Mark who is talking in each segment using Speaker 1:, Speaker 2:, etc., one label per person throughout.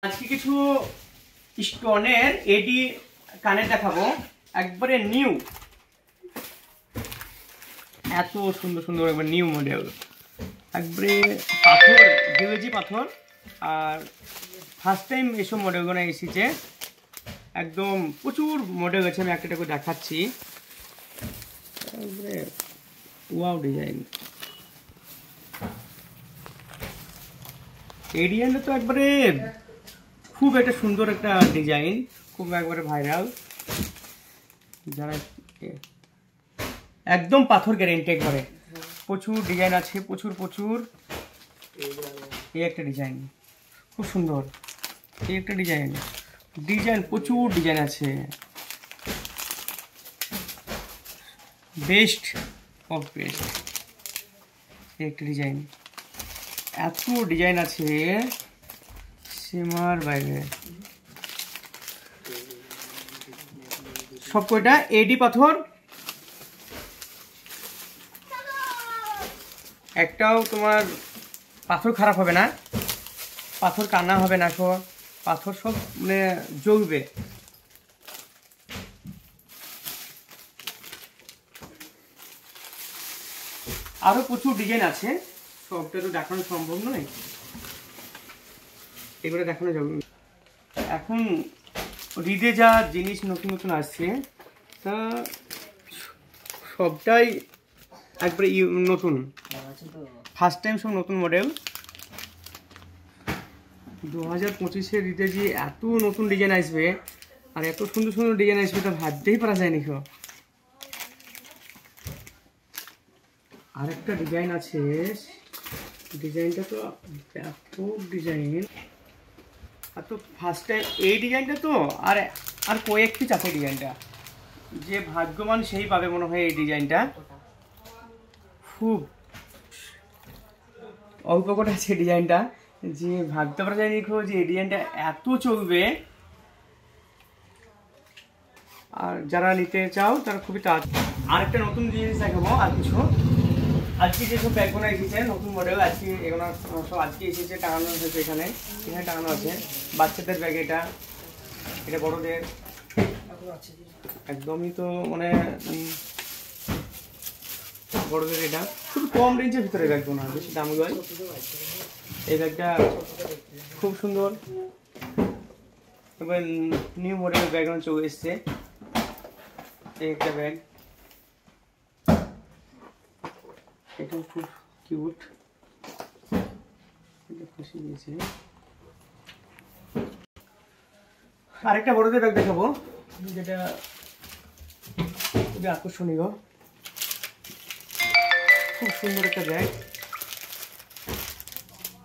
Speaker 1: আজকে কিছু স্টোনের এডি কানের দেখাবো, একবারে নিউ, এত সুন্দর সুন্দর একবার নিউ মডেল, একবারে পাথর, ডিওজি পাথর। আর ফার্স্ট টাইম এসব মডেলগুলো এসেছে, একদম প্রচুর মডেল আছে, আমি একটা করে দেখাচ্ছি। একবারে ওয়াও ডিজাইন, এই ডিজাইনটা তো একবারে খুব একটা সুন্দর একটা ডিজাইন, খুব একবারে ভাইরাল। যারা একদম পাথর গ্যারেন্টি, একবারে প্রচুর ডিজাইন আছে, প্রচুর প্রচুর। এই একটা ডিজাইন খুব সুন্দর, এই একটা ডিজাইন, ডিজাইন প্রচুর ডিজাইন আছে, বেস্ট অফ বেস্ট। এই একটা ডিজাইন, এত ডিজাইন আছে সীমার বাইরে। সব কয়টা এডি পাথর, একটাও তোমার পাথর খারাপ হবে না, পাথর কান্না হবে না, সব পাথর সব মানে জ্বলবে। আরো প্রচুর ডিজাইন আছে, সবটা তো দেখানো সম্ভব নয়, এগুলো দেখানো যাবে। এখন রিদে যা জিনিস নতুন নতুন আসছে, তা সবটাই একবারে নতুন, ফার্স্ট টাইম সব নতুন মডেল। 2025-এর রিদে যে এত নতুন ডিজাইন আসবে আর এত সুন্দর সুন্দর ডিজাইন আসবে, তা ভাবতেই পারা যায়নি। আরেকটা ডিজাইন আছে, ডিজাইনটা তো ব্যাপক ডিজাইন, আর তো ফার্স্ট টাইম এই ডিজাইনটা তো, আর আর কয়েক পিস আছে ডিজাইনটা, যে ভাগ্যবান সেই পাবে মনে হয় এই ডিজাইনটা। খুব অল্প করে আছে ডিজাইনটা, যে ভাবতে পারা যায়নি যে এই ডিজাইনটা এত চলবে। আর যারা নিতে চাও তারা খুবই তাড়াতাড়ি। আরেকটা নতুন জিনিস দেখাবো, আর কিছু আজকে যেসব ব্যাগগুলো এসেছে নতুন মডেল, আজকে এগুলো সব আজকে এসেছে, টাঙানো হয়েছে, এখানে এখানে টাঙানো আছে। বাচ্চাদের ব্যাগ, এটা এটা বড়দের, একদমই তো মানে বড়দের। এটা খুব কম রেঞ্জের ভিতরে ব্যাগগুলো না, বেশি দামি হয়। এই ব্যাগটা খুব সুন্দর, এবার নিউ মডেলের ব্যাগগুলো চলে এসছে। এই একটা ব্যাগ, এটাও খুব কিউট, এটা খুশি দিয়েছে। আরেকটা বড়দের ব্যাগ দেখাবো, যেটা খুবই আকর্ষণীয়, খুব সুন্দর একটা ব্যাগ,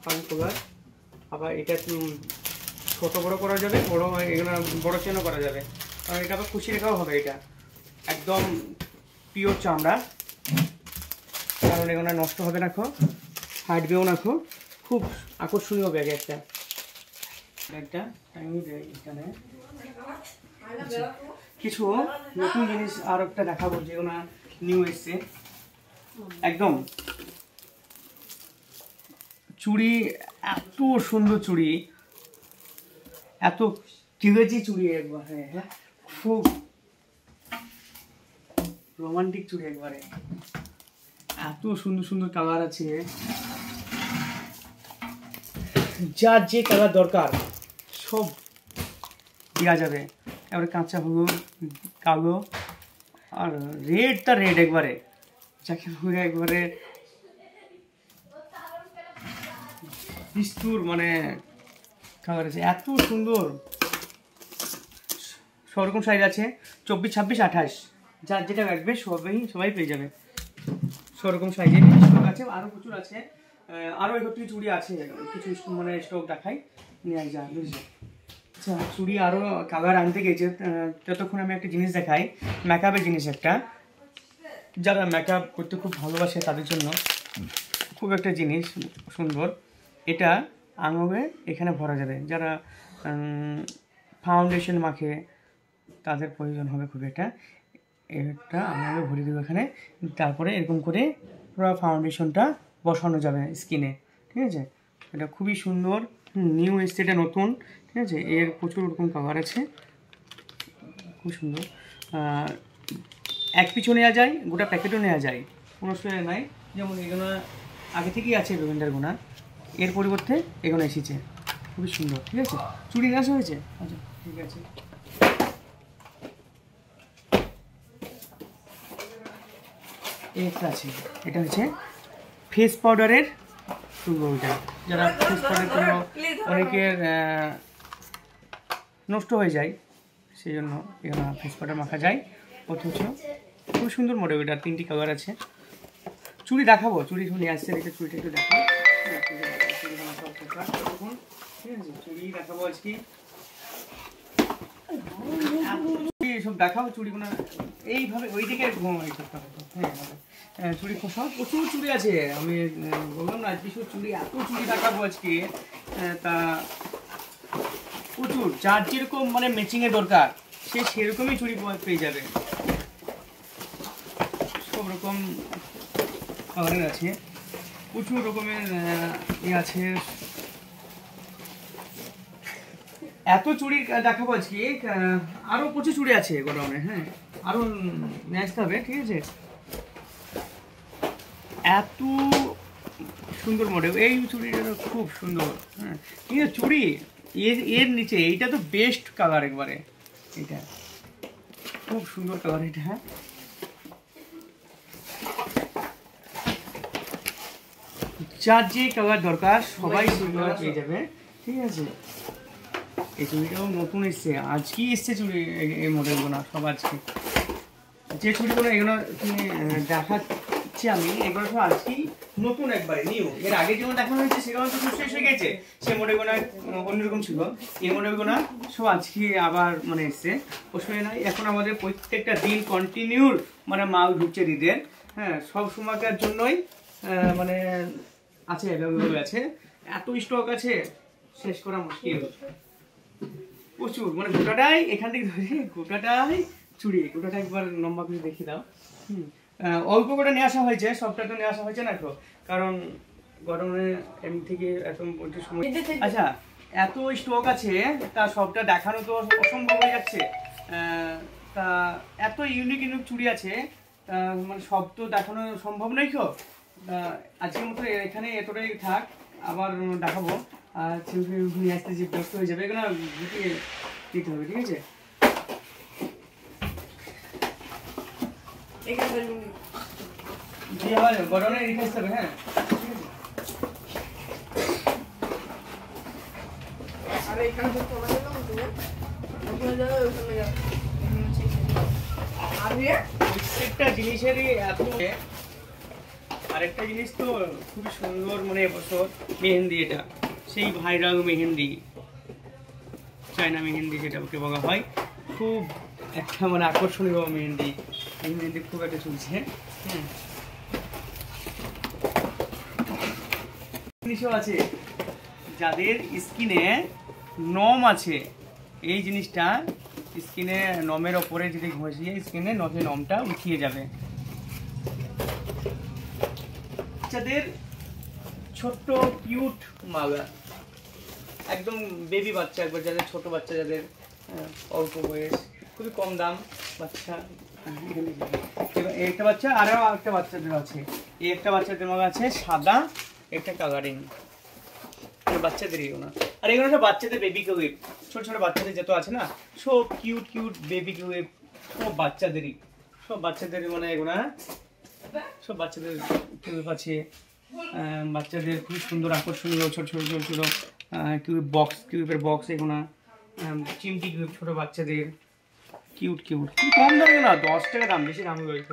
Speaker 1: পানি তোলার। আবার এটা ছোট বড় করা যাবে, বড় এগুলো বড় চেনও করা যাবে, কারণ এটা আবার খুশি রেখাও হবে। এটা একদম পিওর চামড়া, কারণ এগুলো নষ্ট হবে না, ফাটবেও না। খুব আকর্ষণীয় ব্যাগ একটা, ব্যাগটা এখানে কিছু নতুন জিনিস আর একটা দেখাবো, যেগুলো নিউ এসছে। একদম চুড়ি, এত সুন্দর চুড়ি, এত টিউজি চুড়ি, একবার হ্যাঁ খুব রোমান্টিক চুড়ি, একবারে এত সুন্দর সুন্দর কালার আছে, যার যে কালার দরকার সব দেওয়া যাবে। এবারে কাঁচা হলুদ, কালো, আর রেড, তার রেড একবারে, যাকে একবারে বিস্তুর মানে কালার আছে, এত সুন্দর। সবরকম সাইজ আছে, 24, 26, 28, যার যেটা লাগবে সবাই পেয়ে যাবে। সবরকম সাইজের স্টক আছে, আরও প্রচুর আছে। আরও একটি চুড়ি আছে, কিছু মানে স্টক দেখাই, নিয়ে যা বুঝলি। আচ্ছা, চুড়ি আরও কালার আনতে গেছে, ততক্ষণ আমি একটা জিনিস দেখাই, মেকআপের জিনিস একটা, যারা মেকআপ করতে খুব ভালোবাসে তাদের জন্য খুব একটা জিনিস সুন্দর। এটা আঙুলে এখানে ভরা যাবে, যারা ফাউন্ডেশন মাখে তাদের প্রয়োজন হবে খুব। এটা আঙুলে ভরে দেবো এখানে, তারপরে এরকম করে পুরো ফাউন্ডেশনটা বসানো যাবে স্কিনে, ঠিক আছে। এটা খুবই সুন্দর, নিউ এসছে, এটা নতুন, ঠিক আছে। এর প্রচুর ওরকম কাভার আছে, খুব সুন্দর। এক পিছু নেওয়া যায়, গোটা প্যাকেটও নেওয়া যায়, কোনো অসুবিধা নাই। যেমন এগুলো আগে থেকেই আছে রবীন্দ্র গোনা, এর পরিবর্তে এগুলো এসেছে, খুবই সুন্দর। ঠিক আছে, চুড়ি নেওয়া হয়েছে। আচ্ছা ঠিক আছে, একটা আছে, এটা হচ্ছে ফেস পাউডারের ওইটা, যারা ফেস পাউডার কোনো অনেকের নষ্ট হয়ে যায়, সেই জন্য এখানে ফেস পাউডার মাখা যায়। অথচ খুব সুন্দর মডেল, এটা 3টি কালার আছে। চুড়ি দেখাবো, চুড়ি নিয়ে আসছে, দেখে চুড়িটা একটু দেখাবো। ঠিক আছে, চুড়ি দেখাবো আজকে, সব দেখাবো চুড়িগুলো এইভাবে ওই দিকে করতে হবে। হ্যাঁ, চুড়ি সব প্রচুর চুড়ি আছে, আমি বললাম না আজকে শুধু চুড়ি, এত চুড়ি দেখাবো আজকে। তা প্রচুর, যার যেরকম মানে ম্যাচিংয়ে দরকার সে সেরকমই চুড়ি পেয়ে যাবে। সব রকম কালারের আছে, প্রচুর রকমের আছে। এত চুড়ি দেখাবো আজকে, আরও প্রচুর চুড়ি আছে গোডাউনে। হ্যাঁ, আরও নিয়ে আসতে হবে। ঠিক আছে, এত সুন্দর মডেল, এই চুড়িটা খুব সুন্দর। হ্যাঁ, ঠিক আছে, চুড়ি এর নিচে এইটা তো বেস্ট কালার একবারে, এটা খুব সুন্দর কালার এটা। হ্যাঁ, যার যে কালার দরকার সবাই সেই কালার পেয়ে যাবে। ঠিক আছে, এই চুড়িটাও নতুন এসছে, আজকেই এসছে চুড়ি, এই মডেলগুলো সব আজকে। যে চুড়িগুলো এগুলো তুমি দেখাচ্ছি আমি, এগুলো সব আজকেই নতুন, একবারে নিউ। এর আগে যেমন দেখানো হয়েছে সেগুলো তো সব শেষ হয়ে গেছে, সে মডেলগুলো অন্যরকম ছিল। এই মডেলগুলো সব আজকে আবার মানে এসছে, অসুবিধা নাই। এখন আমাদের প্রত্যেকটা দিন কন্টিনিউর মানে মাল ঢুকছে দিদের। হ্যাঁ, সব সময়কার জন্যই মানে আছে, অ্যাভেলেবল আছে, এত স্টক আছে শেষ করা মুশকিল, প্রচুর। মানে গোটাটাই এখান থেকে ধরে গোটাটাই চুড়ি, গোটাটা একবার লম্বা করে দেখিয়ে দাও। অল্প করে নিয়ে আসা হয়েছে, সবটা তো নিয়ে আসা হয়েছে না তো, কারণ গরমে এমনি থেকে এত সময়। আচ্ছা, এত স্টক আছে, তা সবটা দেখানো তো অসম্ভব হয়ে যাচ্ছে। তা এত ইউনিক ইউনিক চুড়ি আছে, মানে সব তো দেখানো সম্ভব নয়। তো আজকের মতো এখানে এতটাই থাক, আবার দেখাবো। আর নিয়ে আসতে যে ব্যস্ত হয়ে যাবে, এগুলো গুটিয়ে দিতে হবে। ঠিক আছে, গরমে রেখে আসতে হবে। হ্যাঁ, প্রত্যেকটা জিনিসেরই এত। আরেকটা জিনিস তো খুবই সুন্দর, মানে এবছর মেহেন্দি, এটা সেই ভাইরাল মেহেন্দি, চায়না মেহেন্দি যেটাকে বলা হয়, খুব একটা মানে আকর্ষণীয় মেহেন্দি। এই মেহেন্দি খুব একটা চলছে। হ্যাঁ, জিনিসও আছে, যাদের স্কিনে নম আছে, এই জিনিসটা স্কিনে নমের ওপরে যদি ঘষিয়ে স্কিনে নমটা উঠিয়ে যাবে। বাচ্চাদের ছোট্ট কিউট মালা, একদম বেবি বাচ্চা, একবার যাদের ছোট বাচ্চা, যাদের অল্প বয়স, খুবই কম দাম বাচ্চা। একটা বাচ্চা আরও একটা বাচ্চাদের আছে, এই একটা বাচ্চাদের মালা আছে সাদা, একটা কালারিং, বাচ্চাদেরই না। আর এগুলো সব বাচ্চাদের বেবি কিউব, ছোট ছোট বাচ্চাদের যত আছে না, সব কিউট কিউট বেবি কিউব, সব বাচ্চাদেরই, সব বাচ্চাদের মানে এগুলো সব বাচ্চাদের কিউব আছে। বাচ্চাদের খুব সুন্দর আকর্ষণীয় ছোট ছোট ছোট ছোট কিউব বক্স, কিউবের বক্স, এগুলো চিমটি কিউব, ছোট বাচ্চাদের কিউট কিউট, কম দামে না, 10 টাকা দাম, বেশি দাম হয়ে